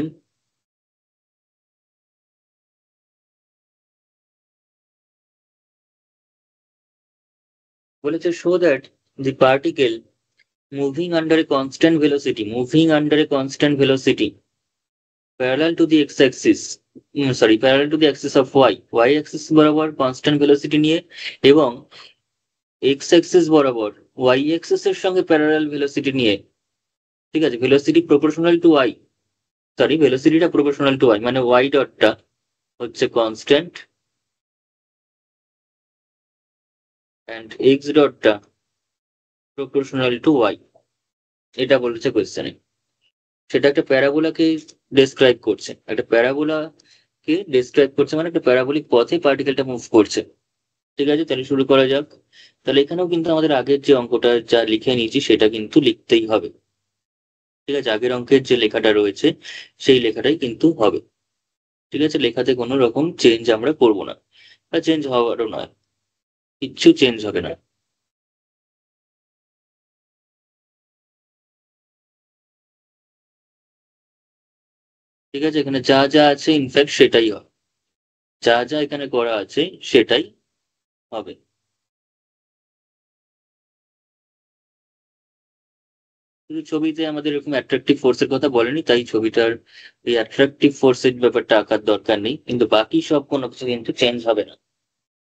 বলেছে show that the particle moving under a constant velocity, moving under a constant velocity parallel to the x axis, sorry parallel to the axis of y, y axis বরাবর কনস্ট্যান্ট ভেলোসিটি নিয়ে, এবং এক্স অ্যাক্সিস বরাবর y axis এর সঙ্গে parallel velocity নিয়ে। ঠিক আছে, velocity proportional to y, sorry ভেলোসিটিটা প্রপোর্শনাল টু ওয়াই, মানে ওয়াই ডটটা হচ্ছে কনস্ট্যান্ট অ্যান্ড এক্স ডটটা প্রপোর্শনাল টু ওয়াই, এটা বলেছে কোয়েশ্চেনে। সেটা একটা প্যারাবোলাকে ডেসক্রাইব করছে, একটা প্যারাবোলাকে ডেসক্রাইব করছে, মানে একটা প্যারাবোলিক পথে পার্টিকেলটা মুভ করছে। ঠিক আছে, তাহলে শুরু করা যাক। তাহলে এখানেও কিন্তু আমাদের আগের যে অঙ্কটা যা লিখে নিয়েছি সেটা কিন্তু লিখতেই হবে। ঠিক আছে, আগের অঙ্কের যে লেখাটা রয়েছে সেই লেখাটাই কিন্তু হবে। ঠিক আছে, লেখাতে কোনো রকম চেঞ্জ আমরা করবো না, বা চেঞ্জ হওয়ারও নয়, কিচ্ছু চেঞ্জ হবে না। ঠিক আছে, এখানে যা যা আছে ইনফ্যাক্ট সেটাই হবে। যা যা এখানে করা আছে সেটাই হবে। কিন্তু ছবিতে আমাদের এরকম অ্যাট্রাকটিভ ফোর্সের কথা বলেনি, তাই ছবিটার এই অ্যাট্রাকটিভ ফোর্সের ব্যাপারটা আঁকার দরকার নেই, কিন্তু বাকি সব কোনো কিছু কিন্তু চেঞ্জ হবে না।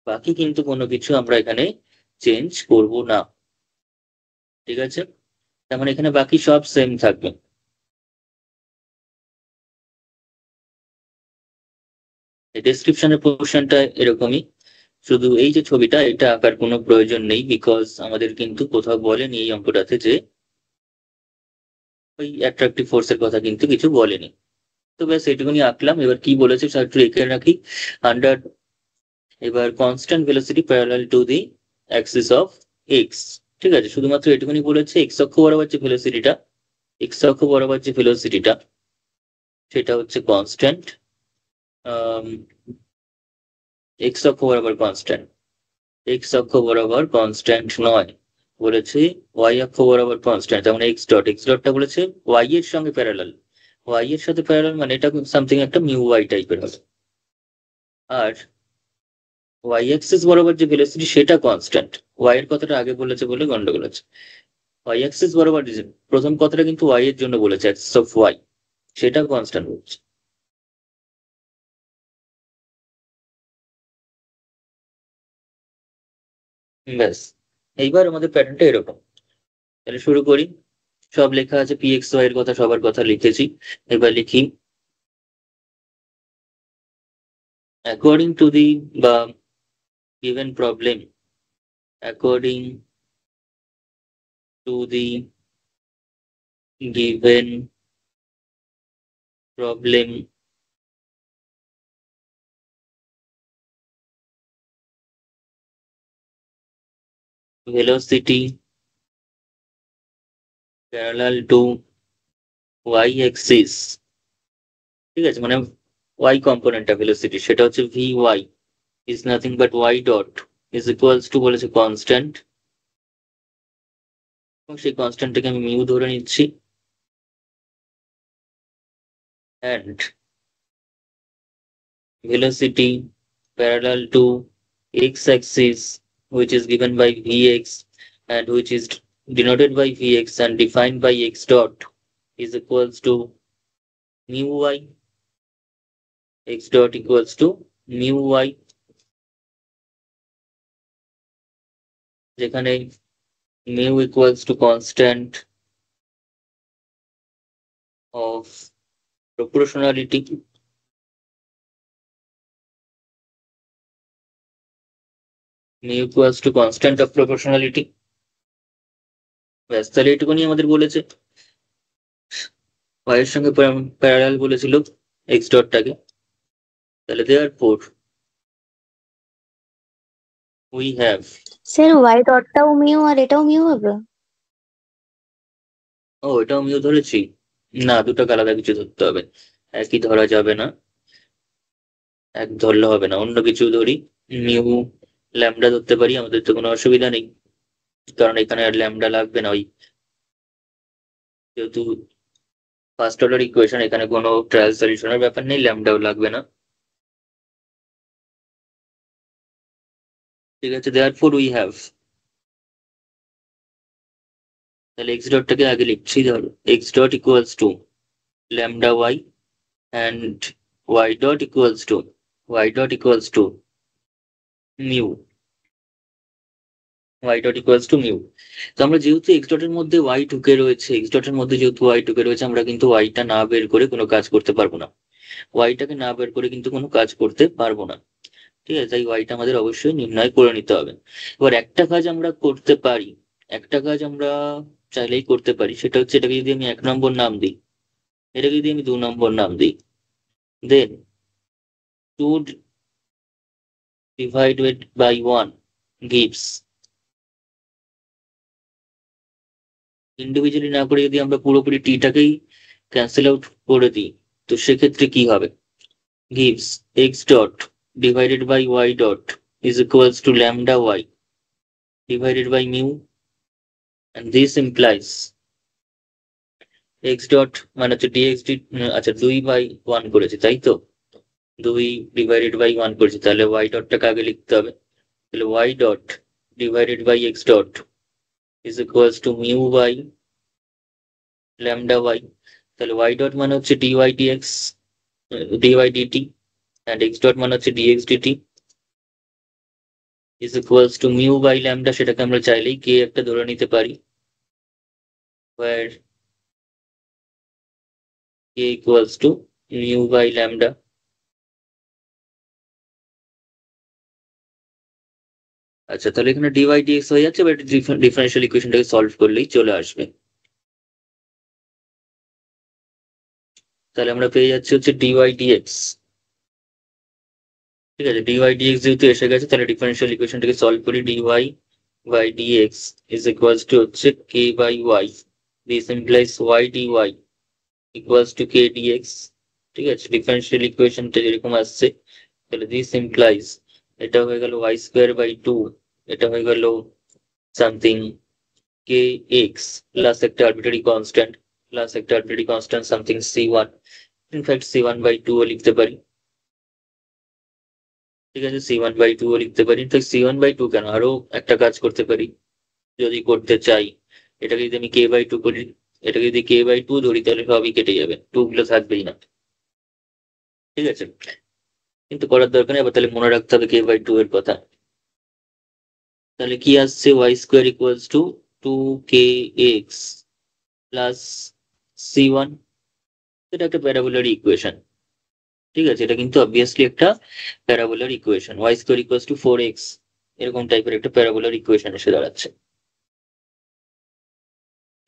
বাকি কিন্তু কোনো কিছু আমরা এখানে চেঞ্জ করব না। ঠিক আছে, তার মানে এখানে বাকি সব সেম থাকবে। ডেসক্রিপশনের পোর্শনটা এরকমই, শুধু এই যে ছবিটা এটা আঁকার কোনো প্রয়োজন নেই, বিকজ আমাদের কিন্তু কোথাও বলেনি এই অঙ্কটাতে যে ওই অ্যাট্রাকটিভ ফোর্সের কথা কিন্তু কিছু বলেনি। তো ব্যাস এটুকুনি আঁকলাম। এবার কি বলেছে সেটা একটু রেখে রাখি। আন্ডার, এবার constant velocity parallel to the axis of x. ঠিক আছে, শুধুমাত্র এটুকুনি বলেছে। এক্স অক্ষ বরাবর যে ভেলোসিটিটা, এক্স অক্ষ বরাবর যে ভেলোসিটিটা সেটা হচ্ছে কনস্ট্যান্ট। এক্স অক্ষ বরাবর কনস্ট্যান্ট, এক্স অক্ষ বরাবর কনস্ট্যান্ট নয়, বলেছে ওয়াই অক্ষ বরাবর কনস্ট্যান্ট। যেমন এক্স ডটটা বলেছে ওয়াই এর সঙ্গে প্যারালাল, ওয়াই এর সাথে প্যারালাল মানে এটা সামথিং একটা মিউ ওয়াই টাইপের হবে। আর ওয়াই অ্যাক্সিস বরাবর যে ভেলোসিটি সেটা কনস্ট্যান্ট। ওয়াই এর কথাটা আগে বলেছে বলে গন্ডগোল আছে। ওয়াই অ্যাক্সিস বরাবর প্রথম কথাটা কিন্তু ওয়াই এর জন্য বলেছে, অ্যাক্সিস অফ ওয়াই, সেটা কনস্ট্যান্ট বলছে। ব্যাস, এইবার আমাদের প্যাটার্নটা এরকম। তাহলে শুরু করি। সব লেখা আছে, পি এক্স ওয়াই এর কথা সবার কথা লিখেছি। এবার লিখি অ্যাকর্ডিং টু দি বা given problem, according to the given problem, velocity parallel to y axis। ঠিক আছে, মানে y কম্পোনেন্টটা ভেলোসিটি সেটা হচ্ছে v y is nothing but y dot is equals to বলেছে কনস্ট্যান্ট, এবং সেই কনস্ট্যান্টটাকে আমি মিউ ধরে নিচ্ছি। And velocity parallel to x axis which is given by vx and which is denoted by vx and defined by x dot is equals to mu y, x dot equals to mu y, যেখানে mu equals to constant of proportionality, mu equals to constant of proportionality। ব্যাস, তাহলে এটুকুনি আমাদের বলেছে। y এর সঙ্গে parallel বলেছিল x ডটটাকে, তাহলে therefore we have, sir y ডটটাও মিউ আর এটাও মিউ হবে? ও এটাও মিউ ধরেছি? না, দুটোকে আলাদা কিছু ধরতে হবে, একই ধরা যাবে না। এক ধরলে হবে না, অন্য কিছু ধরি। মিউ ল্যামডা ধরতে পারি, আমাদের তো কোনো অসুবিধা নেই, কারণ এখানে আর ল্যামডা লাগবে না। ওই যেহেতু ফার্স্ট অর্ডার ইকুয়েশন, এখানে কোনো ট্রায়াল সলিউশনের ব্যাপার নেই, ল্যামডাও লাগবে না। ঠিক আছে, দেয়ারফর উই হ্যাভ, তাহলে এক্স ডটটাকে আগে লিখছি। ধরো x dot equals to lambda y and y dot equals to, y dot equals to mu, y dot equals to mu. তো আমরা যেহেতু এক্স ডটের মধ্যে ওয়াই ঢুকে রয়েছে, এক্স ডটের মধ্যে যেহেতু ওয়াই ঢুকে রয়েছে, আমরা কিন্তু ওয়াইটা না বের করে কোনো কাজ করতে পারবো না। ওয়াইটাকে না বের করে কিন্তু কোনো কাজ করতে পারবো না। ঠিক আছে, তাই ওয়াইটা আমাদের অবশ্যই নির্ণয় করে নিতে হবে। এবার একটা কাজ আমরা করতে পারি, একটা কাজ আমরা চাইলেই করতে পারি, সেটা হচ্ছে এটাকে যদি আমি 1 নম্বর নাম দিই, এটাকে যদি আমি 2 নম্বর নাম দিই, দেন 2 divided by 1 gives, ইন্ডিভিজুয়ালি না করে যদি আমরা পুরোপুরি টিটাকেই ক্যান্সেল আউট করে দিই, তো সেক্ষেত্রে কি হবে? gives x dot divided by y dot is equals to lambda y divided by mu, and this implies x dot মানে হচ্ছে dx d, আচ্ছা 2/1 করেছে তাই তো, 2 ডিভাইডেড বাই 1 করছি, তাহলে y ডটটাকে আগে লিখতে হবে। তাহলে y dot divided by x dot is equals to mu by lambda y। তাহলে y ডট মানে হচ্ছে dy dx dy dt and x dot মানে হচ্ছে dx dt is equals to mu by lambda, সেটাকে আমরা চাইলেই k একটা ধরে নিতে পারি, where k equals to mu by lambda। আচ্ছা, তাহলে এখানে dy dx হয়ে যাচ্ছে, বাট ডিফারেন্সিয়াল ইকুয়েশনটাকে সলভ করলেই চলে আসবে। তাহলে আমরা পেয়ে যাচ্ছি হচ্ছে dy dx। ঠিক আছে, dy dx যেহেতু এসে গেছে, তাহলে ডিফারেন্সিয়াল ইকুয়েশনটাকে সলভ করি। dy by dx is equals to হচ্ছে k by y, this implies y dy equals to k dx। ঠিক আছে, ডিফারেন্সিয়াল ইকুয়েশনটা যেরকম আসছে, তাহলে this implies এটা হয়ে গেল y স্কোয়ার বাই 2, এটা হয়ে গেল সামথিং kx প্লাস একটা arbitrary constant something c1, in fact c1 by 2 ও লিখতে পারি। ঠিক আছে, c1 বাই 2 ও লিখতে পারি। তো c1 বাই 2 কেন, আরো একটা কাজ করতে পারি যদি করতে চাই। এটাকে যদি আমি k বাই 2 করি, এটাকে যদি k বাই 2 ধরি, তাহলে সবই কেটে যাবে, 2 গুলো থাকবেই না। ঠিক আছে, কিন্তু করার দরকার নেই। আবার তাহলে মনে রাখতে হবে k বাই 2 এর কথা। তাহলে কি আসছে, y square equals two 2kx plus c1। এটা একটা প্যারাবোলার ইকুয়েশন। ঠিক আছে, এটা কিন্তু অবভিয়াসলি একটা প্যারাবোলার equation. y square equals to 4x, এরকম টাইপের একটা প্যারাবোলার ইকুয়েশন এসে দাঁড়াচ্ছে।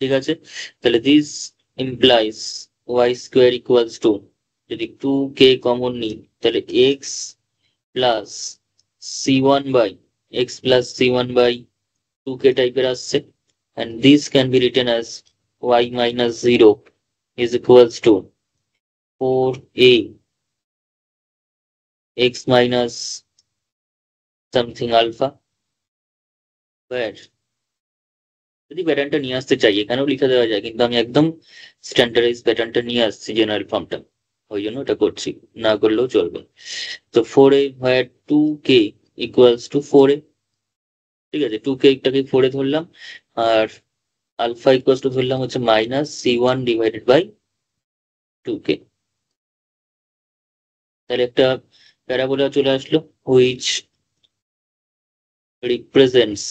ঠিক আছে, তাহলে this implies y square equals to, যদি 2k কমন নিই, তাহলে x plus c1 by x plus c1 by 2k টাইপের আসছে। and this can be written as y minus 0 is equals to 4a x minus something alpha, where যদি প্যাটার্নটা নিয়ে আসতে চাই এখানেও লিখে দেওয়া যায়, কিন্তু আমি একদম স্ট্যান্ডার্ডাইজ প্যাটার্নটা নিয়ে আসছি জেনারেল ফর্মটা, ওই জন্য এটা করছি, না করলেও চলবে। তো 4a where 2k equals to 4a। ঠিক আছে, 2k টাকে 4a ধরলাম, আর আলফা ইকুয়ালস টু ধরলাম হচ্ছে minus c1 divided by 2k। তাহলে একটা প্যারাবোলা চলে আসলো, which represents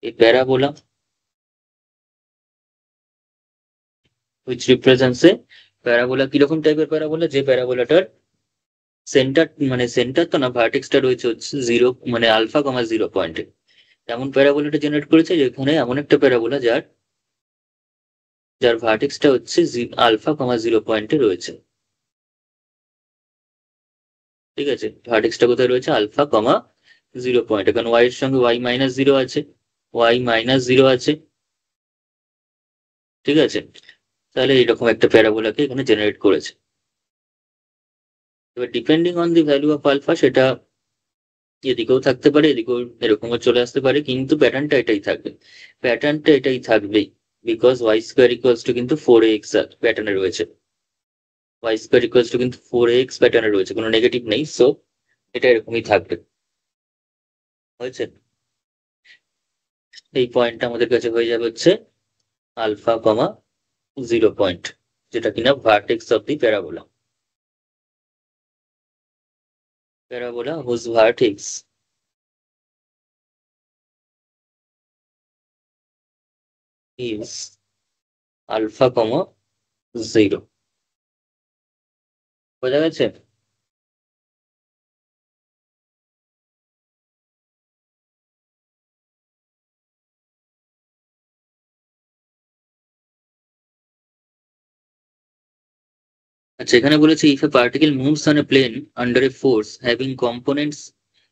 a parabola, কিরকম টাইপের প্যারাবোলা, যে প্যারাবোলাটার সেন্টার, মানে সেন্টার তো না, ভার্টেক্সটা রয়েছে হচ্ছে 0 মানে আলফা কমা 0 পয়েন্টে। এমন প্যারাবোলাটা জেনারেট করেছে যেখানে এমন একটা প্যারাবোলা যার যার ভার্টেক্সটা হচ্ছে আলফা কমা 0 পয়েন্টে রয়েছে। ঠিক আছে, ভার্টেক্সটা কোথায় রয়েছে, আলফা কমা 0 পয়েন্ট, কারণ y এর সঙ্গে y মাইনাস 0 আছে, আছে। ঠিক আছে, তাহলে এইরকম একটা প্যারাবোলাকে এখানে জেনারেট করেছে। এবার depending on the value of alpha, সেটা এদিকেও থাকতে পারে, এদিকেও এরকমও চলে আসতে পারে, কিন্তু প্যাটার্নটা এটাই থাকবেই, because Y square equals to কিন্তু 4x প্যাটার্নে রয়েছে, ওয়াই স্কোয়ার ইকুয়ালস টু কিন্তু 4x প্যাটার্নে রয়েছে, কোনো নেগেটিভ নেই, সো এটা এরকমই থাকবে। হয়েছে, এই পয়েন্টটা আমাদের কাছে হয়ে যাবে হচ্ছে আলফা কমা 0 পয়েন্ট, যেটা কিনা vertex of the parabola whose vertex is alpha comma 0। বোঝা গেছে? আচ্ছা, এখানে বলেছে if a particle moves on a plane under a force having components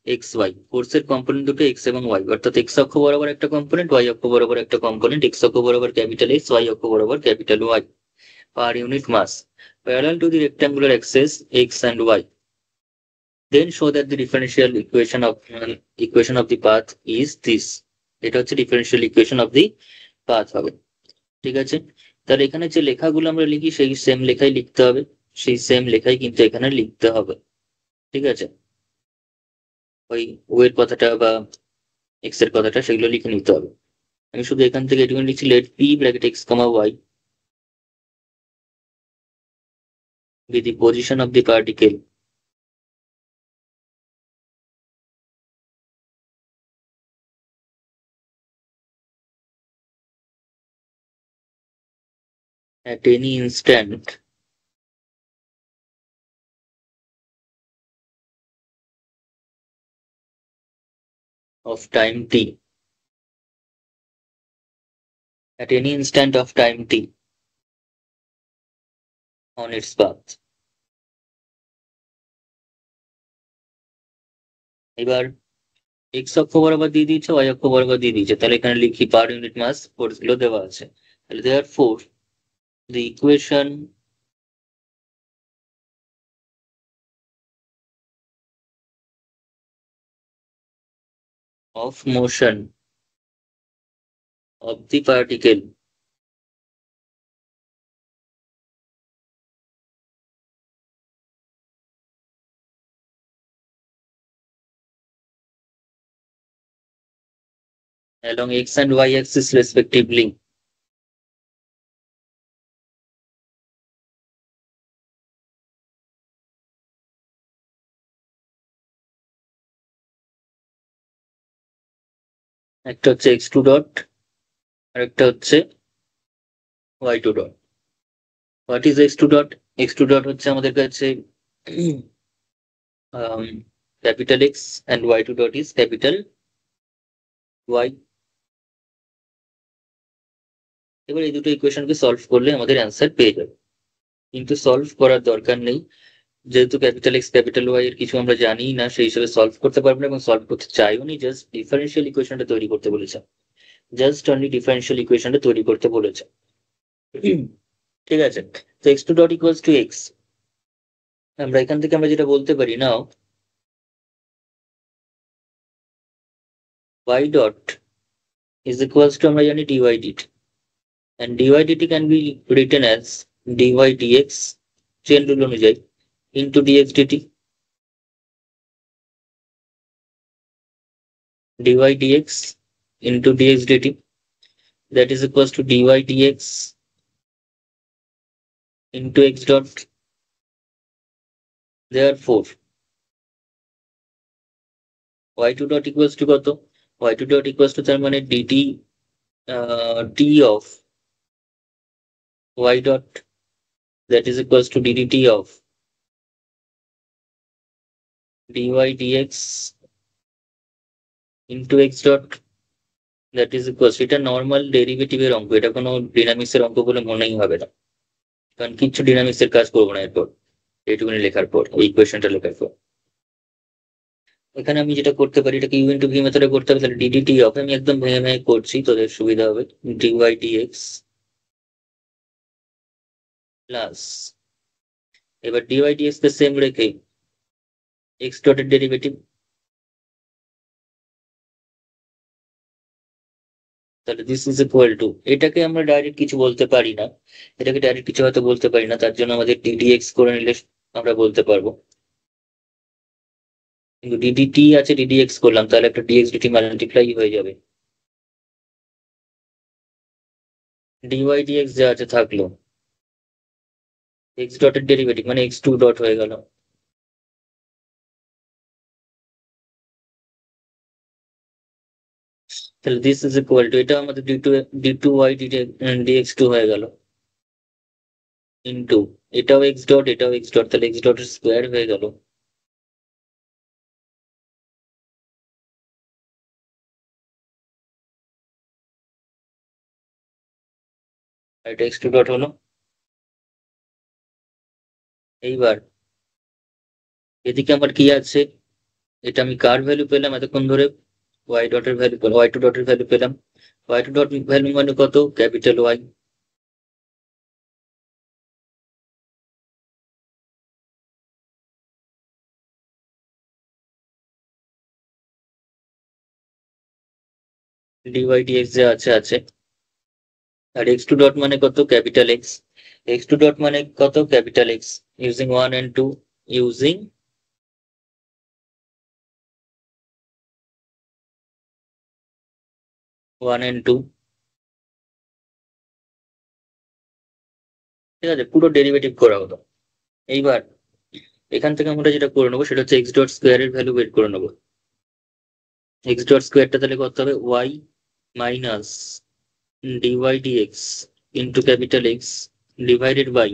x y, ফোর্সের কম্পোনেন্ট দুটো x এবং y, অর্থাৎ x অক্ষ বরাবর একটা কম্পোনেন্ট, y অক্ষ বরাবর একটা কম্পোনেন্ট, x অক্ষ বরাবর ক্যাপিটাল X, y অক্ষ বরাবর capital Y, per unit mass parallel to the rectangular axis x and y, then show that the differential equation of the path is this। এটা হচ্ছে differential equation of the path হবে। ঠিক আছে, তাহলে এখানে যে লেখাগুলো আমরা লিখি সেই সেম লেখাই লিখতে হবে, সেই সেম লেখাই কিন্তু এখানে লিখতে হবে। ঠিক আছে, ওই ও এর কথাটা বা এক্স এর কথাটা সেগুলো লিখে নিতে হবে। আমি শুধু এখান থেকে এটুকুনি লিখছি, let P bracket x comma y be the position of the particle at any instant of time t, at any instant of time t on its path। এবার এক্স অক্ষ বরাবর দিয়ে দিয়েছে, ওয়াই অক্ষ বরাবর দিয়ে দিয়েছে, তাহলে এখানে লিখি পার ইউনিট মাস ফোর্স গুলো দেওয়া আছে। তাহলে দেয়ার four the equation of motion of the particle along x and y axis respectively একটা হচ্ছে এক্স টু ডট আর একটা হচ্ছে y two dot. What is x two dot? X two dot হচ্ছে আমাদের কাছে capital X and y two dot is capital Y. এবার এই দুটো ইকুয়েশনকে সলভ করলে আমাদের অ্যান্সার পেয়ে যাবে, কিন্তু সলভ করার দরকার নেই, যেহেতু ক্যাপিটাল এক্স ক্যাপিটাল ওয়াই এর কিছু আমরা জানি না, সেই হিসেবে সলভ করতে পারবো না এবং সলভ করতে চাইও নি। জাস্ট ডিফারেন্সিয়াল ইকুয়েশনটা তৈরি করতে বলেছে, জাস্ট অনলি ডিফারেন্সিয়াল ইকুয়েশনটা তৈরি করতে বলেছে। ঠিক আছে, তো x two dot equals to x, আমরা এখান থেকে আমরা যেটা বলতে পারি now y dot is equals to, আমরা জানি dy dt, and dy dt can be written as dy dx chain rule অনুযায়ী into dx dt, dy dx into dx dt, that is equals to dy dx into x dot। Therefore y2 dot equals to কত? y2 dot equals to তার মানে dt t of y dot, that is equals to dt of dy dx into x dot, that is equals, এটা normal ডেরিভেটিভের অঙ্ক, এটা কোনো ডিনামিক্সের অঙ্ক বলে মনেই হবে না, কারণ কিচ্ছু ডিনামিক্সের কাজ করবো না এরপর, এইটুকুনি লেখার পর, এই ইকুয়েশনটা লেখার পর। এখানে আমি যেটা করতে পারি, এটাকে ইউ ইন্টু ভি মেথডে করতে হবে, তাহলে ডিডিটি অফ, আমি একদম ভেঙে ভেঙে করছি তোদের সুবিধা হবে, ডিওয়াই ডিএক্স প্লাস, এবার ডিওয়াই ডিএক্স কে সেম রেখে এক্স ডটের ডেরিভেটিভ, তাহলে দিস ইজ ইকুয়াল টু, এটাকে আমরা ডাইরেক্ট কিছু বলতে পারি না, এটাকে ডাইরেক্ট কিছু হয়তো বলতে পারি না, তার জন্য আমাদের ডিডিএক্স করে নিলে আমরা বলতে পারবো, কিন্তু ডিডিটি আছে ডিডিএক্স করলাম, তাহলে একটা ডিএক্স ডিটি মাল্টিপ্লাই হয়ে যাবে, ডিওয়াই ডিএক্স যা আছে থাকলো, এক্স ডটের ডেরিভেটিভ মানে এক্স টু ডট হয়ে গেল, তাহলে দিস ইজ ইকুয়াল টু, এটা আমাদের d two y dx two হয়ে গেল ইন্টু, এটাও এক্স ডট এটাও এক্স ডট, তাহলে এক্স ডট স্কোয়ার হয়ে গেল, আর এটা এক্স টু ডট হলো। এইবার এদিকে আমার কি আছে, এটা আমি কার ভ্যালু পেলাম এতক্ষণ ধরে, ওয়াই ডটের ভ্যালু পেলাম, ওয়াই টু ডটের ভ্যালু পেলাম, ওয়াই টু ডট ভ্যালু মানে কত? ক্যাপিটাল ওয়াই, ডিওয়াই ডিএক্স যা আছে আছে, আর x2 ডট মানে কত, ক্যাপিটাল এক্স। x2 ডট মানে কত, capital x, using 1 and 2, using 1 and 2। ঠিক আছে, পুরো ডেরিভেটিভ করা হলো। এইবার এখান থেকে আমরা যেটা করে নেবো সেটা হচ্ছে এক্স ডট স্কোয়ারের ভ্যালু বের করে নেবো। এক্স ডট স্কোয়ারটা তাহলে কত হবে, y minus dy dx into capital X divided by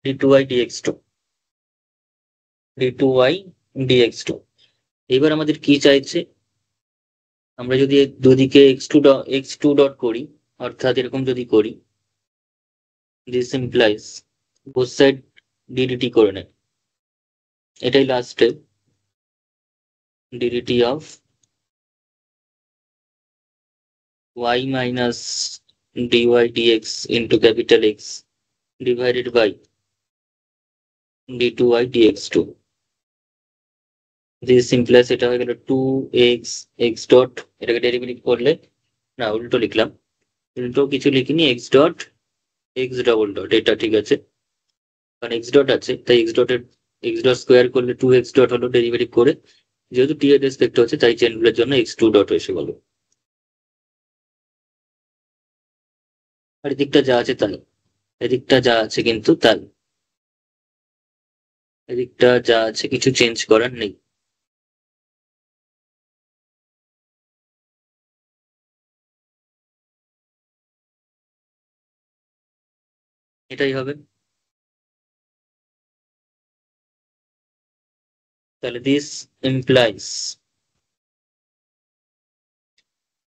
d two y dx two, d two y dx two. এবার আমাদের কি চাইছে, আমরা যদি দুদিকে এক্স টু ডট করি, অর্থাৎ এরকম যদি করি, this implies both side DDT করে নেয়, এটাই last step, DDT of y minus dy dx into capital X divided by d2y dx2, this implies এটা হয়ে গেল 2x x ডট, এটাকে ডেরিভেটিভ করলে, না উল্টো লিখলাম, উল্টো কিছু লিখিনি, x dot x double dot, এটা ঠিক আছে, কারণ x ডট আছে তাই x ডটের x ডট স্কোয়ার করলে 2x ডট হলো, ডেরিভেটিভ করে যেহেতু t এর রেসপেক্ট হচ্ছে তাই চেনগুলোর জন্য x2 ডট এসে গেল। আর এদিকটা যা আছে তাই, এদিকটা যা আছে কিন্তু তাই, এদিকটা যা আছে কিছু চেঞ্জ করার নেই। এটাই হবে। তাহলে দিস ইমপ্লাইজ,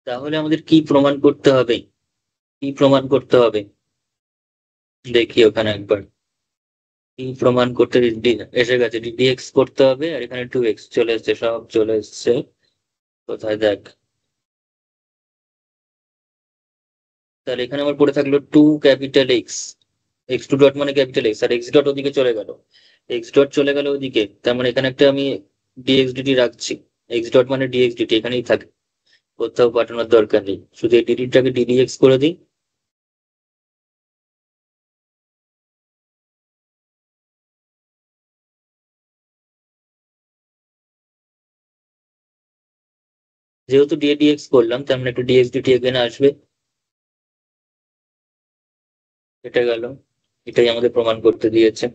তাহলে আমাদের কি প্রমাণ করতে হবে, কি প্রমাণ করতে হবে দেখি ওখানে একবার, কি প্রমাণ করতে এসে গেছে, ডিডিএক্স করতে হবে, আর এখানে 2x চলে এসছে, সব চলে এসছে, কোথায় দেখ, তাহলে এখানে আমার পড়ে থাকলো 2 ক্যাপিটাল এক্স, x2 ডট মানে ক্যাপিটাল এক্স, আর এক্স ডট ওদিকে চলে গেল, এক্স ডট চলে গেল ওদিকে, তার মানে এখানে একটা আমি ডিএক্স ডিটি রাখছি, এক্স ডট মানে ডিএক্স ডিটি এখানেই থাকে, কোথাও পাঠানোর দরকার নেই, শুধু এই ডিডিটাকে ডিডিএক্স করে দিই। যেহেতু ডিএক্স করলাম তার মানে একটা ডিএক্স ডিটি এখানে আসবে, এটা গেল, এটাই আমাদের প্রমাণ করতে দিয়েছে।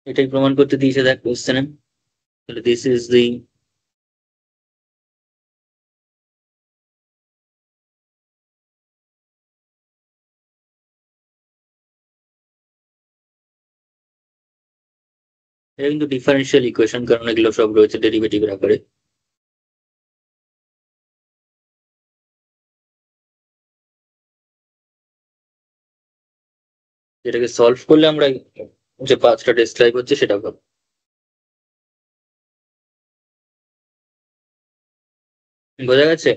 এটাই প্রমাণ করতে দিয়েছে দেখ কোশ্চেনে। তাহলে দিস ইজ দি, এটা কিন্তু ডিফারেন্সিয়াল ইকুয়েশন, কারণ এগুলো সব রয়েছে ডেরিভেটিভের আকারে। যেটাকে সলভ করলে আমরা যে পাঁচটা ডেসক্রাইব হচ্ছে সেটা পাবো। বোঝা গেছে?